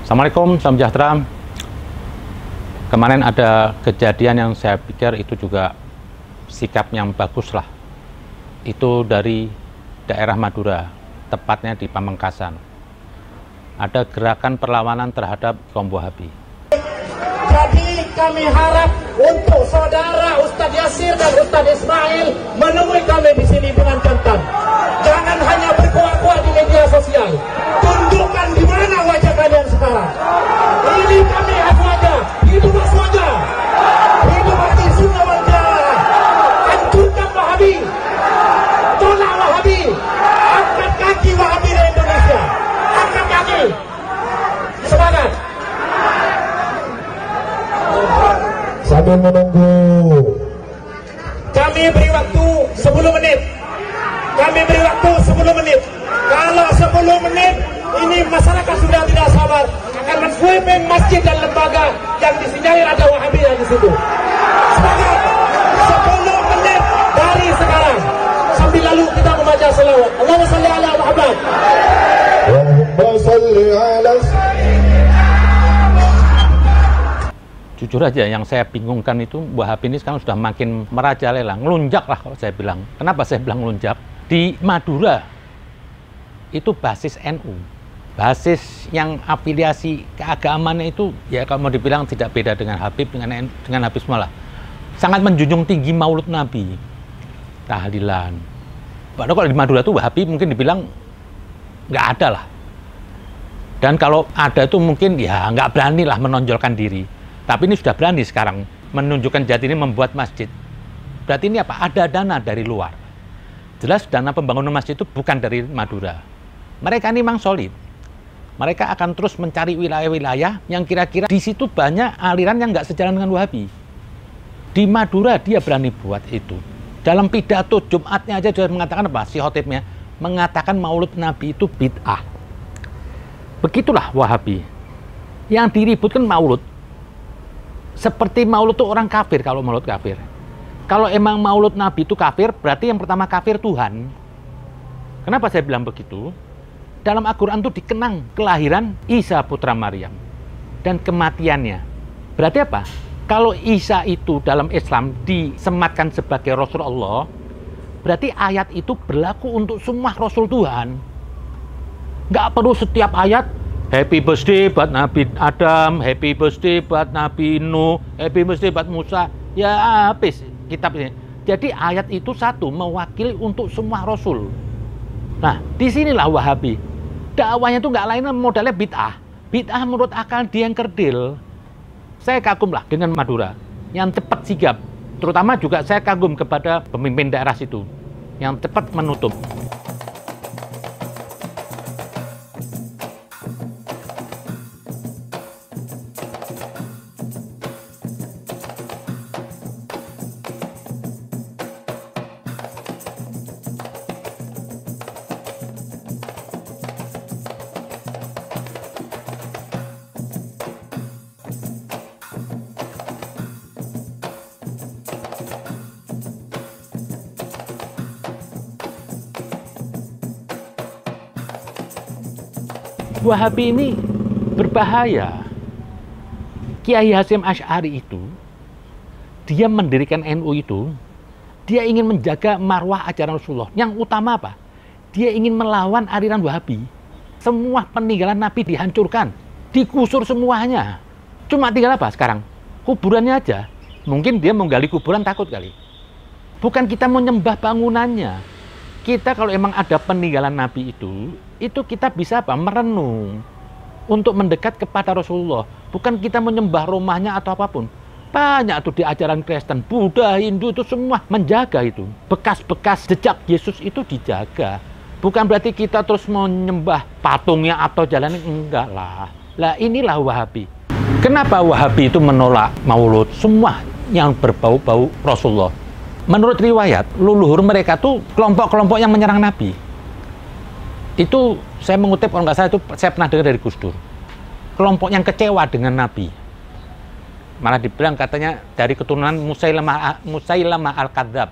Assalamualaikum, salam sejahtera. Kemarin ada kejadian yang saya pikir itu juga sikap yang bagus lah. Itu dari daerah Madura, tepatnya di Pamengkasan. Ada gerakan perlawanan terhadap kaum Wahabi. Jadi kami harap untuk saudara Ustadz Yasir dan Ustadz Ismail menemui kami di sini dengan jantan. Jangan hanya berkuat-kuat di media sosial. Tunjukkan di mana wajah kalian sekarang. Ini kami aku aja, hidup wajah, hidup ahli sunnah wal jamaah. Hancurkan Wahabi, tolak Wahabi, angkat kaki Wahabi di Indonesia, angkat kaki. Semangat. Sambil menunggu, kami beri waktu 10 menit. Kami beri waktu 10 menit. Kalau 10 menit ini masyarakat sudah tidak sabar akan men-sweeping masjid dan lembaga yang disinyalir ada Wahabi di situ. Semangat. 10 menit dari sekarang. Sambil lalu kita membaca selawat. Allahumma shalli ala Muhammad. Allahumma shalli ala. Jujur aja, yang saya bingungkan itu Wahabi ini sekarang sudah makin merajalela, ngelunjak lah kalau saya bilang. Kenapa saya bilang ngelunjak? Di Madura itu basis NU, basis yang afiliasi keagamaannya itu ya kalau mau dibilang tidak beda dengan Habib, dengan Habib malah sangat menjunjung tinggi Maulid Nabi, tahlilan. Padahal kalau di Madura tuh Wahabi mungkin dibilang nggak ada lah. Dan kalau ada itu mungkin ya nggak berani lah menonjolkan diri. Tapi ini sudah berani sekarang menunjukkan jati ini membuat masjid. Berarti ini apa? Ada dana dari luar. Jelas dana pembangunan masjid itu bukan dari Madura. Mereka ini memang solid. Mereka akan terus mencari wilayah-wilayah yang kira-kira di situ banyak aliran yang nggak sejalan dengan Wahabi. Di Madura dia berani buat itu. Dalam pidato Jumatnya aja dia mengatakan apa? Si khotibnya mengatakan Maulid Nabi itu bid'ah. Begitulah Wahabi. Yang diributkan Maulud. Seperti Maulud itu orang kafir kalau Maulud kafir. Kalau emang Maulud Nabi itu kafir, berarti yang pertama kafir Tuhan. Kenapa saya bilang begitu? Dalam Al-Quran itu dikenang kelahiran Isa putra Maryam dan kematiannya. Berarti apa? Kalau Isa itu dalam Islam disematkan sebagai Rasul Allah, berarti ayat itu berlaku untuk semua Rasul Tuhan. Nggak perlu setiap ayat Happy birthday buat Nabi Adam, happy birthday buat Nabi Nuh, happy birthday buat Musa. Ya habis kitab ini. Jadi ayat itu satu mewakili untuk semua Rasul. Nah, disinilah Wahabi. Dakwahnya itu nggak lain modalnya bid'ah. Bid'ah menurut akal dia yang kerdil. Saya kagum lah dengan Madura, yang cepat sigap. Terutama juga saya kagum kepada pemimpin daerah situ, yang cepat menutup. Wahabi ini berbahaya. Kiai Hasyim Asy'ari itu, dia mendirikan NU itu, dia ingin menjaga marwah ajaran Rasulullah. Yang utama apa? Dia ingin melawan aliran Wahabi. Semua peninggalan Nabi dihancurkan, digusur semuanya. Cuma tinggal apa sekarang? Kuburannya aja. Mungkin dia menggali kuburan takut kali. Bukan kita mau nyembah bangunannya. Kita kalau emang ada peninggalan Nabi itu kita bisa apa? Merenung untuk mendekat kepada Rasulullah. Bukan kita menyembah rumahnya atau apapun. Banyak tuh di ajaran Kristen, Buddha, Hindu itu semua menjaga itu. Bekas-bekas jejak Yesus itu dijaga. Bukan berarti kita terus menyembah patungnya atau jalan, enggak lah. Lah inilah Wahabi. Kenapa Wahabi itu menolak Maulud? Semua yang berbau-bau Rasulullah. Menurut riwayat, leluhur mereka tuh kelompok-kelompok yang menyerang Nabi. Itu saya mengutip, kalau nggak salah itu saya pernah dengar dari Gus Dur. Kelompok yang kecewa dengan Nabi. Malah dibilang katanya dari keturunan Musailamah Al-Kadzab.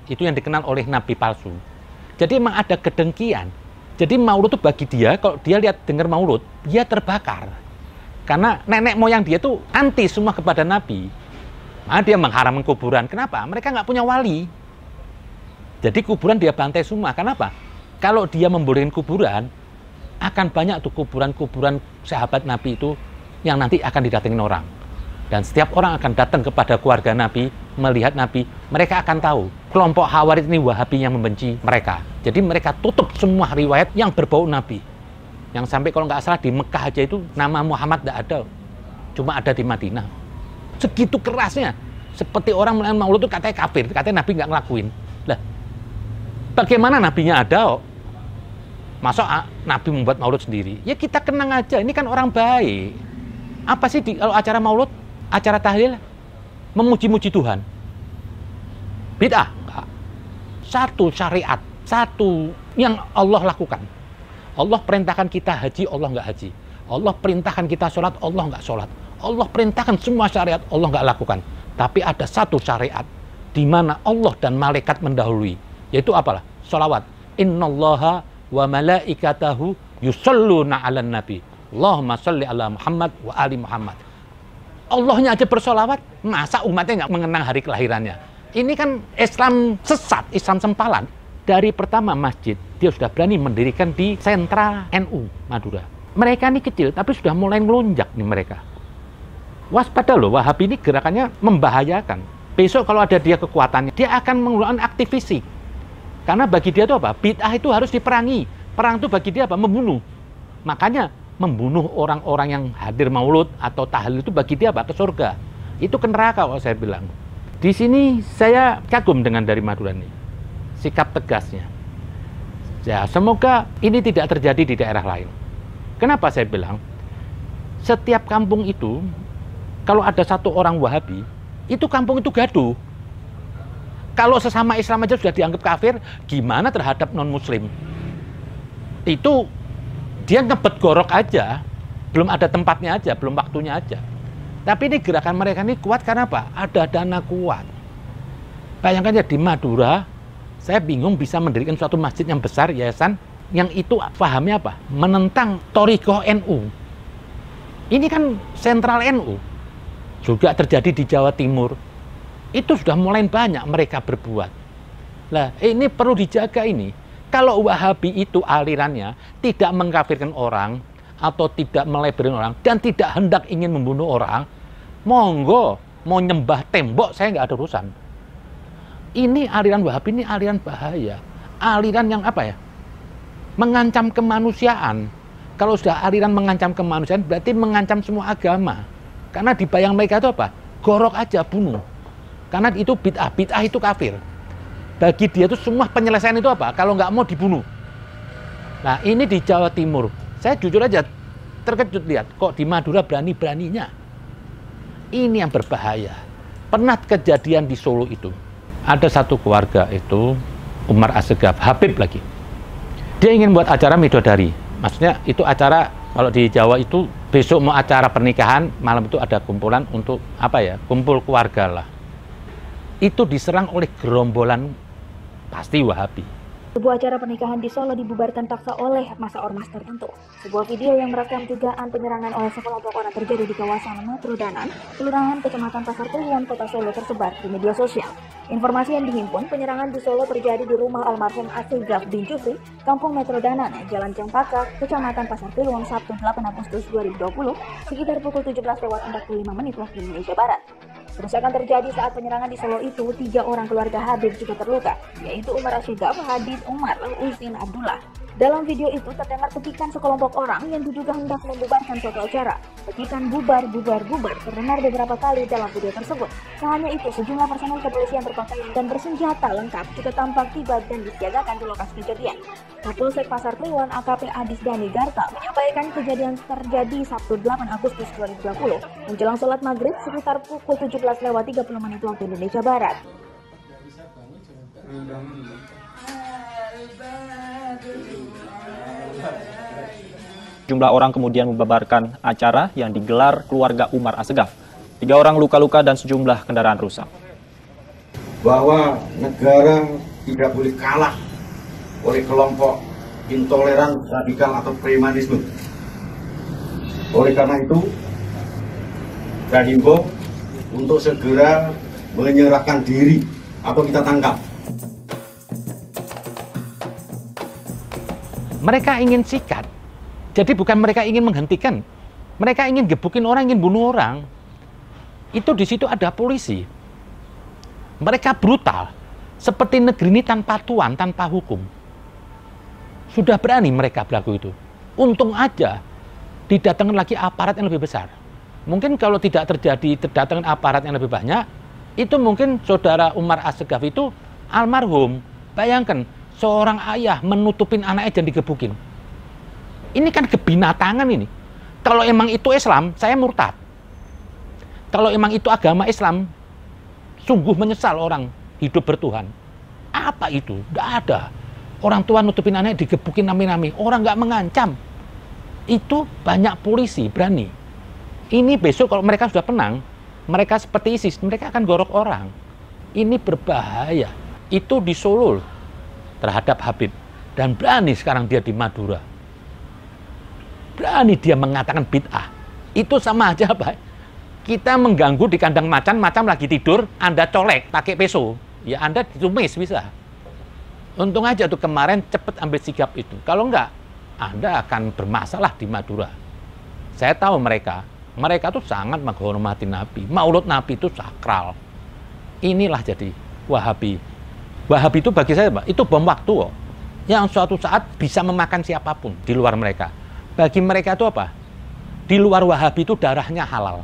Itu yang dikenal oleh Nabi palsu. Jadi memang ada kedengkian. Jadi Maulud itu bagi dia, kalau dia lihat dengar Maulud, dia terbakar. Karena nenek moyang dia tuh anti semua kepada Nabi. Nah, dia mengharamkan kuburan. Kenapa? Mereka nggak punya wali. Jadi kuburan dia bantai semua. Kenapa? Kalau dia membolehkan kuburan, akan banyak tuh kuburan-kuburan sahabat Nabi itu yang nanti akan didatengin orang. Dan setiap orang akan datang kepada keluarga Nabi, melihat Nabi, mereka akan tahu kelompok Khawarij ini Wahabi yang membenci mereka. Jadi mereka tutup semua riwayat yang berbau Nabi. Yang sampai kalau nggak salah di Mekah aja itu nama Muhammad nggak ada, cuma ada di Madinah. Segitu kerasnya, seperti orang melakukan maulud itu katanya kafir, katanya Nabi nggak ngelakuin. Lah, bagaimana Nabinya ada? Masa Nabi membuat maulud sendiri? Ya kita kenang aja, ini kan orang baik. Apa sih kalau acara maulud, acara tahlil, memuji-muji Tuhan? Bid'ah? Enggak. Satu syariat, satu yang Allah lakukan. Allah perintahkan kita haji, Allah nggak haji. Allah perintahkan kita sholat, Allah nggak sholat. Allah perintahkan semua syariat, Allah nggak lakukan. Tapi ada satu syariat di mana Allah dan malaikat mendahului, yaitu apalah? Sholawat. Innallaha wa malaikatahu yusalluna 'alan nabi. Allahumma sholli ala Muhammad wa ali Muhammad. Allahnya aja bersolawat, masa umatnya nggak mengenang hari kelahirannya? Ini kan Islam sesat, Islam sempalan. Dari pertama masjid, dia sudah berani mendirikan di sentra NU Madura. Mereka ini kecil, tapi sudah mulai ngelunjak nih mereka. Waspada loh, Wahabi ini gerakannya membahayakan. Besok kalau ada dia kekuatannya, dia akan menggunakan aktif fisik. Karena bagi dia itu apa? Bid'ah itu harus diperangi. Perang itu bagi dia apa? Membunuh. Makanya membunuh orang-orang yang hadir maulud atau tahlil itu bagi dia apa? Ke surga. Itu ke neraka kalau saya bilang. Di sini saya kagum dengan dari Madura ini. Sikap tegasnya. Ya, semoga ini tidak terjadi di daerah lain. Kenapa saya bilang? Setiap kampung itu, kalau ada satu orang Wahabi, itu kampung itu gaduh. Kalau sesama Islam aja sudah dianggap kafir, gimana terhadap non-Muslim? Itu dia ngebet gorok aja, belum ada tempatnya aja, belum waktunya aja. Tapi ini gerakan mereka ini kuat karena apa? Ada dana kuat. Bayangkan ya di Madura, saya bingung bisa mendirikan suatu masjid yang besar, yayasan, yang itu pahamnya apa? Menentang Thariqah NU. Ini kan sentral NU. Juga terjadi di Jawa Timur. Itu sudah mulai banyak mereka berbuat. Lah, ini perlu dijaga ini. Kalau Wahabi itu alirannya tidak mengkafirkan orang, atau tidak melebarin orang, dan tidak hendak ingin membunuh orang, monggo, mau nyembah tembok, saya nggak ada urusan. Ini aliran Wahabi ini aliran bahaya. Aliran yang apa ya? Mengancam kemanusiaan. Kalau sudah aliran mengancam kemanusiaan, berarti mengancam semua agama. Karena di bayang mereka itu apa? Gorok aja, bunuh. Karena itu bid'ah. Bid'ah itu kafir. Bagi dia itu semua penyelesaian itu apa? Kalau nggak mau dibunuh. Nah, ini di Jawa Timur. Saya jujur aja terkejut lihat. Kok di Madura berani-beraninya? Ini yang berbahaya. Pernah kejadian di Solo itu. Ada satu keluarga itu, Umar Assegaf, Habib lagi. Dia ingin buat acara midodari. Maksudnya itu acara, kalau di Jawa itu, besok mau acara pernikahan, malam itu ada kumpulan untuk, apa ya, kumpul keluarga lah. Itu diserang oleh gerombolan, pasti Wahabi. Sebuah acara pernikahan di Solo dibubarkan paksa oleh masa ormas tertentu. Sebuah video yang merekam dugaan penyerangan oleh sekelompok orang terjadi di kawasan Metrodanan, Kelurahan Kecamatan Pasar Kliwon, Kota Solo tersebar di media sosial. Informasi yang dihimpun, penyerangan di Solo terjadi di rumah almarhum Assegaf bin Jufri, Kampung Metrodanan, Jalan Cempaka, Kecamatan Pasar Kliwon, Sabtu 8 Agustus 2020, sekitar pukul 17.45 waktu Indonesia Barat. Kerusakan terjadi saat penyerangan di Solo itu, 3 orang keluarga Habib juga terluka, yaitu Umar Assegaf, Hadid Umar, Usin Abdullah. Dalam video itu terdengar petikan sekelompok orang yang diduga hendak membubarkan suatu acara. Petikan bubar, bubar, bubar terdengar beberapa kali dalam video tersebut. Tak hanya itu, sejumlah personel kepolisian berpakaian dan bersenjata lengkap juga tampak tiba dan disiagakan di lokasi kejadian. Kapolsek Pasar Kliwon AKP Adis Dani Garta menyampaikan kejadian terjadi Sabtu 8 Agustus 2020 menjelang sholat maghrib sekitar pukul 17.30 waktu Indonesia Barat. Jumlah orang kemudian membubarkan acara yang digelar keluarga Umar Assegaf. 3 orang luka-luka dan sejumlah kendaraan rusak. Bahwa negara tidak boleh kalah oleh kelompok intoleran, radikal atau premanisme. Oleh karena itu, dan himbau untuk segera menyerahkan diri atau kita tangkap. Mereka ingin sikat, jadi bukan mereka ingin menghentikan, mereka ingin gebukin orang, ingin bunuh orang. Itu di situ ada polisi. Mereka brutal, seperti negeri ini tanpa tuan, tanpa hukum. Sudah berani mereka berlaku itu. Untung aja didatangkan lagi aparat yang lebih besar. Mungkin kalau tidak terjadi terdatangkan aparat yang lebih banyak, itu mungkin saudara Umar Asegaf itu almarhum. Bayangkan, seorang ayah menutupin anaknya dan digebukin. Ini kan kebinatangan ini. Kalau emang itu Islam, saya murtad. Kalau emang itu agama Islam, sungguh menyesal orang hidup bertuhan. Apa itu? Tidak ada. Orang tua nutupin anaknya digebukin nami-nami. Orang nggak mengancam. Itu banyak polisi berani. Ini besok kalau mereka sudah menang, mereka seperti ISIS, mereka akan gorok orang. Ini berbahaya. Itu di Solo terhadap Habib. Dan berani sekarang dia di Madura. Berani dia mengatakan bid'ah. Itu sama aja, Pak. Kita mengganggu di kandang macan, macan lagi tidur, Anda colek pakai peso. Ya Anda ditumis bisa. Untung aja tuh kemarin cepet ambil sikap itu. Kalau enggak, Anda akan bermasalah di Madura. Saya tahu mereka tuh sangat menghormati Nabi. Maulud Nabi itu sakral. Inilah jadi Wahabi. Wahabi itu bagi saya, Pak, itu bom waktu kok. Yang suatu saat bisa memakan siapapun di luar mereka. Bagi mereka itu apa? Di luar Wahabi itu darahnya halal.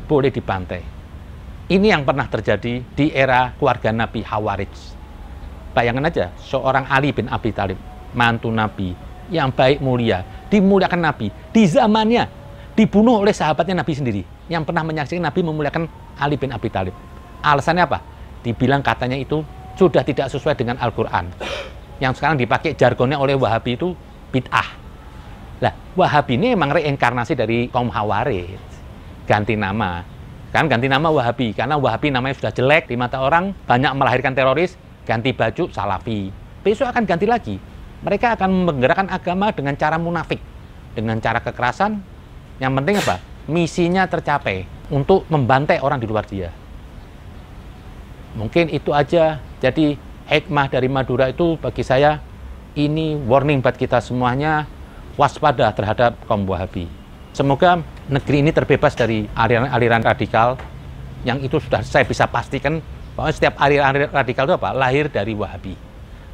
Boleh dibantai. Ini yang pernah terjadi di era keluarga Nabi Hawarij. Bayangkan aja, seorang Ali bin Abi Thalib, mantu Nabi, yang baik mulia, dimuliakan Nabi. Di zamannya, dibunuh oleh sahabatnya Nabi sendiri, yang pernah menyaksikan Nabi memuliakan Ali bin Abi Thalib. Alasannya apa? Dibilang katanya itu sudah tidak sesuai dengan Al-Quran. Yang sekarang dipakai jargonnya oleh Wahabi itu bid'ah. Lah, Wahabi ini memang reinkarnasi dari kaum Hawarij. Ganti nama. Kan ganti nama Wahabi, karena Wahabi namanya sudah jelek di mata orang, banyak melahirkan teroris, ganti baju Salafi. Besok akan ganti lagi. Mereka akan menggerakkan agama dengan cara munafik, dengan cara kekerasan. Yang penting apa? Misinya tercapai untuk membantai orang di luar dia. Mungkin itu aja. Jadi hikmah dari Madura itu bagi saya ini warning buat kita semuanya, waspada terhadap kaum Wahabi. Semoga negeri ini terbebas dari aliran-aliran radikal yang itu sudah saya bisa pastikan bahwa setiap aliran radikal itu apa? Lahir dari Wahabi.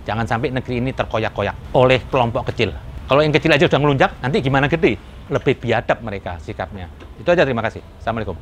Jangan sampai negeri ini terkoyak-koyak oleh kelompok kecil. Kalau yang kecil aja sudah ngelunjak, nanti gimana gede? Lebih biadab mereka sikapnya. Itu aja, terima kasih. Assalamualaikum.